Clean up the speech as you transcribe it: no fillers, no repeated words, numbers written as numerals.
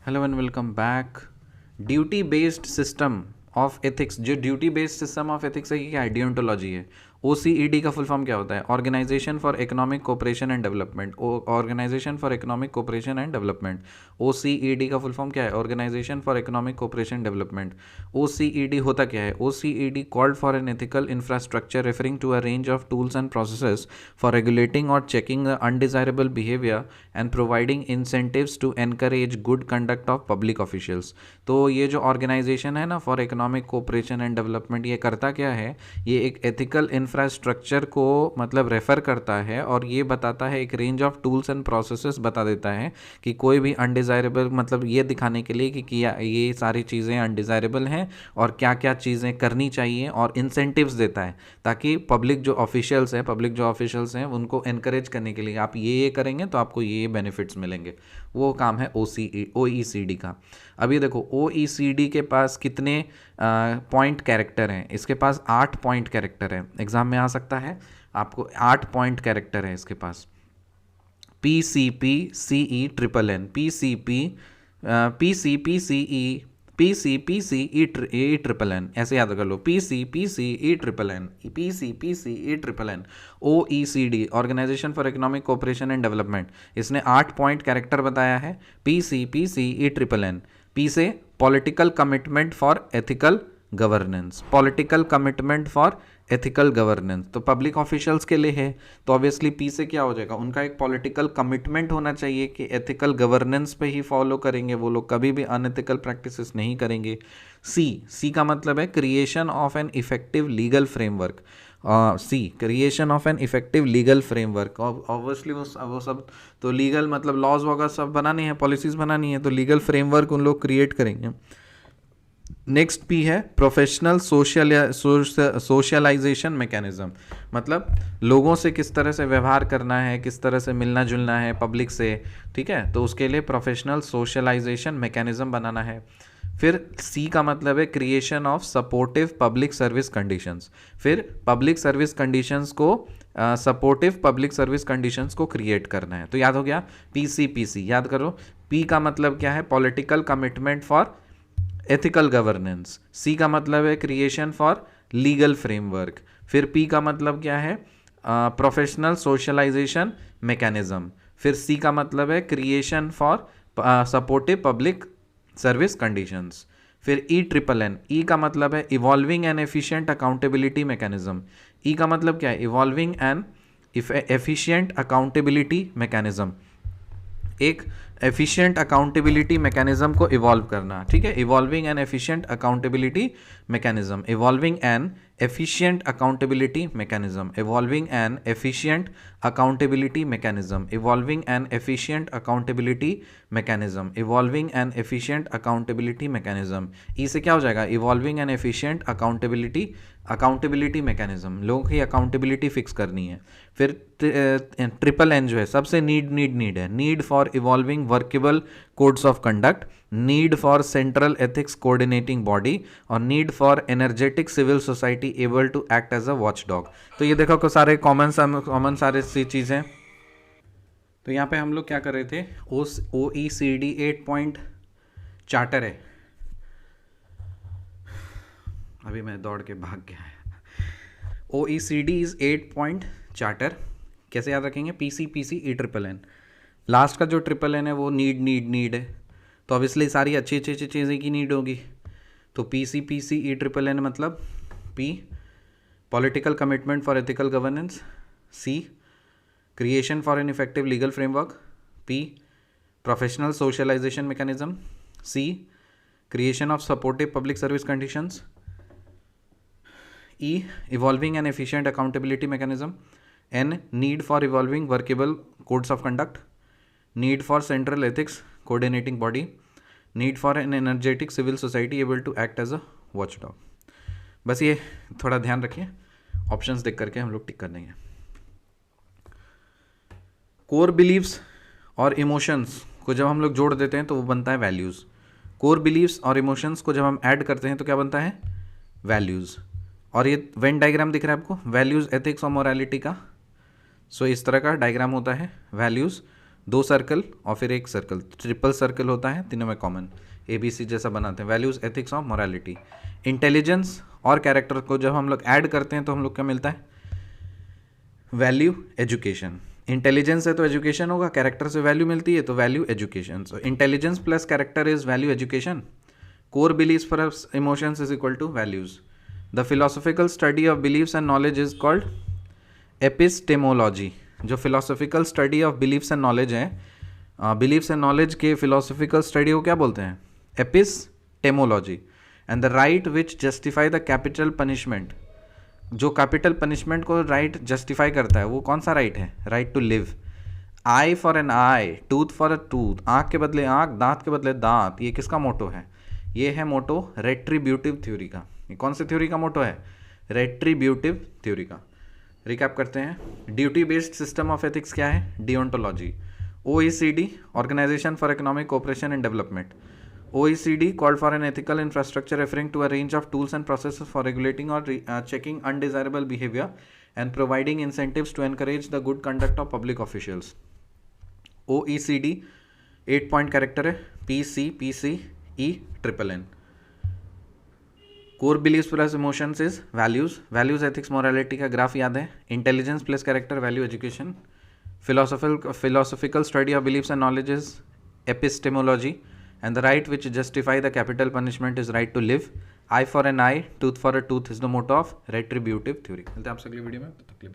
Hello and welcome back. Duty based system of ethics, जो duty based system of ethics है, ये क्या है? डियोंटोलॉजी है। OCED का फुल फॉर्म क्या होता है? Organisation for economic cooperation and development. Organisation for economic cooperation and development. OCED का फुल फॉर्म क्या है? Organisation for economic cooperation development. OCED होता क्या है? OCED called for an ethical infrastructure referring to a range of tools and processes for regulating और checking the undesirable behaviour and providing incentives to encourage good conduct of public officials. तो ये जो organisation है ना, for economic cooperation and development, ये करता क्या है? ये एक एथिकल इंफ्रास्ट्रक्चर को मतलब रेफर करता है और ये बताता है, एक range of tools and processes बता देता है कि कोई भी अनडिजायरेबल, मतलब ये दिखाने के लिए कि ये सारी चीज़ें अनडिजायरेबल हैं और क्या क्या चीज़ें करनी चाहिए, और इंसेंटिव्स देता है ताकि पब्लिक जो ऑफिशियल्स हैं उनको एनकरेज करने के लिए, आप ये करेंगे तो आपको ये बेनिफिट्स मिलेंगे। वो काम है OECD का। अभी देखो, OECD के पास कितने पॉइंट कैरेक्टर हैं? इसके पास 8 पॉइंट कैरेक्टर है। एग्जाम में आ सकता है आपको। 8 पॉइंट कैरेक्टर है इसके पास। PCPCE PCPCE ऐसे याद कर लो। PCPCE OECD, organisation for economic cooperation and development, इसने 8 पॉइंट कैरेक्टर बताया है। PCPCE P से political commitment for ethical governance, political commitment for ethical governance तो पब्लिक ऑफिशियल्स के लिए है। तो ऑब्वियसली पी से क्या हो जाएगा? उनका एक पॉलिटिकल कमिटमेंट होना चाहिए कि एथिकल गवर्नेंस पे ही फॉलो करेंगे, वो लोग कभी भी अनएथिकल प्रैक्टिसेस नहीं करेंगे। सी का मतलब है creation of N effective legal framework. Creation of N effective legal framework, obviously वो सब तो लीगल मतलब लॉज वगैरह सब बनाने हैं, पॉलिसीज बनानी है, तो लीगल फ्रेमवर्क उन लोग क्रिएट करेंगे। नेक्स्ट पी है प्रोफेशनल सोशलाइजेशन मैकेनिज्म, मतलब लोगों से किस तरह से व्यवहार करना है, किस तरह से मिलना जुलना है पब्लिक से, ठीक है? तो उसके लिए प्रोफेशनल सोशलाइजेशन मैकेनिज्म बनाना है। फिर सी का मतलब है creation of supportive public service conditions, फिर पब्लिक सर्विस कंडीशंस को सपोर्टिव पब्लिक सर्विस कंडीशंस को क्रिएट करना है। तो याद हो गया PCPC, याद करो। पी का मतलब क्या है? Political commitment for ethical governance. C का मतलब है क्रिएशन फॉर लीगल फ्रेमवर्क। फिर पी का मतलब क्या है? Professional socialisation mechanism. फिर सी का मतलब है creation for supportive public service conditions. फिर ENN, ई का मतलब है evolving an efficient accountability mechanism. E का मतलब क्या है? Evolving an efficient accountability mechanism, एक एफिशिएंट अकाउंटेबिलिटी मैकेनिज्म को इवॉल्व करना, ठीक है? Evolving an efficient accountability mechanism, evolving an efficient accountability mechanism, evolving an efficient accountability mechanism, evolving an efficient accountability mechanism, evolving an efficient accountability mechanism. E से क्या हो जाएगा? Evolving an efficient accountability mechanism, लोगों की accountability fix करनी है। फिर NNN जो है सबसे नीड है, need for evolving workable codes of conduct, need for central ethics coordinating body, और need for energetic civil society able to act as a watchdog. तो ये देखो को सारे कॉमन सारे सी चीज़ें। तो यहाँ पे हम लोग क्या कर रहे थे? OECD 8 पॉइंट चार्टर है। अभी मैं दौड़ के भाग गया। OECD is 8 point charter. कैसे याद रखेंगे? PCPCE लास्ट का जो NNN है वो नीड है, तो ऑब्वियसली सारी अच्छी चीज़ें की नीड होगी। तो PCPCE मतलब P political commitment for ethical governance, C creation for an effective legal framework, P professional socialisation mechanism, C creation of supportive public service conditions, E evolving an efficient accountability mechanism, N need for evolving workable codes of conduct, need for central ethics coordinating body, need for an energetic civil society able to act as a watchdog। बस ये थोड़ा ध्यान रखिए, options देख करके हम लोग टिक कर देंगे। कोर बिलीव्स और इमोशंस को जब हम लोग जोड़ देते हैं तो वो बनता है वैल्यूज़। कोर बिलीव्स और इमोशंस को जब हम ऐड करते हैं तो क्या बनता है? वैल्यूज़। और ये वेन डायग्राम दिख रहा है आपको, वैल्यूज़ एथिक्स और मोरालिटी का। सो इस तरह का डायग्राम होता है। वैल्यूज़ 2 सर्कल और फिर एक सर्कल, ट्रिपल सर्कल होता है, तीनों में कॉमन ABC जैसा बनाते हैं। वैल्यूज़, एथिक्स और मोरालिटी। इंटेलिजेंस और कैरेक्टर को जब हम लोग ऐड करते हैं तो हम लोग क्या मिलता है? Value education. इंटेलिजेंस है तो एजुकेशन होगा, कैरेक्टर से वैल्यू मिलती है तो value education. So intelligence plus character is value education. Core beliefs for emotions is equal to values. The philosophical study of beliefs and knowledge is called epistemology. जो philosophical study of beliefs and knowledge है, beliefs and knowledge के philosophical study को क्या बोलते हैं? Epistemology. And the right which justify the capital punishment, जो capital punishment को right justify करता है वो कौन सा राइट है? Right to live. Eye for an eye, tooth for a tooth, आँख के बदले आँख, दांत के बदले दांत, ये किसका मोटो है? ये है मोटो रेट्रीब्यूटिव थ्योरी का। ये कौन सी थ्योरी का मोटो है? रेट्रीब्यूटिव थ्योरी का। रिकैप करते हैं। Duty based system of ethics क्या है? Deontology. OECD, organisation for economic cooperation and development. OECD called for an ethical infrastructure referring to a range of tools and processes for regulating or checking undesirable behavior and providing incentives to encourage the good conduct of public officials. OECD 8 point character है, PCPCENN. Core beliefs plus emotions is values. Values, ethics, morality का graph याद है। Intelligence plus character, value, education. Philosophical study of beliefs and knowledge is epistemology. And the right which justify the capital punishment is right to live. Eye for an eye, tooth for a tooth is the motto of retributive theory. मिलते हैं आपसे अगली video में, तब तक के लिए bye.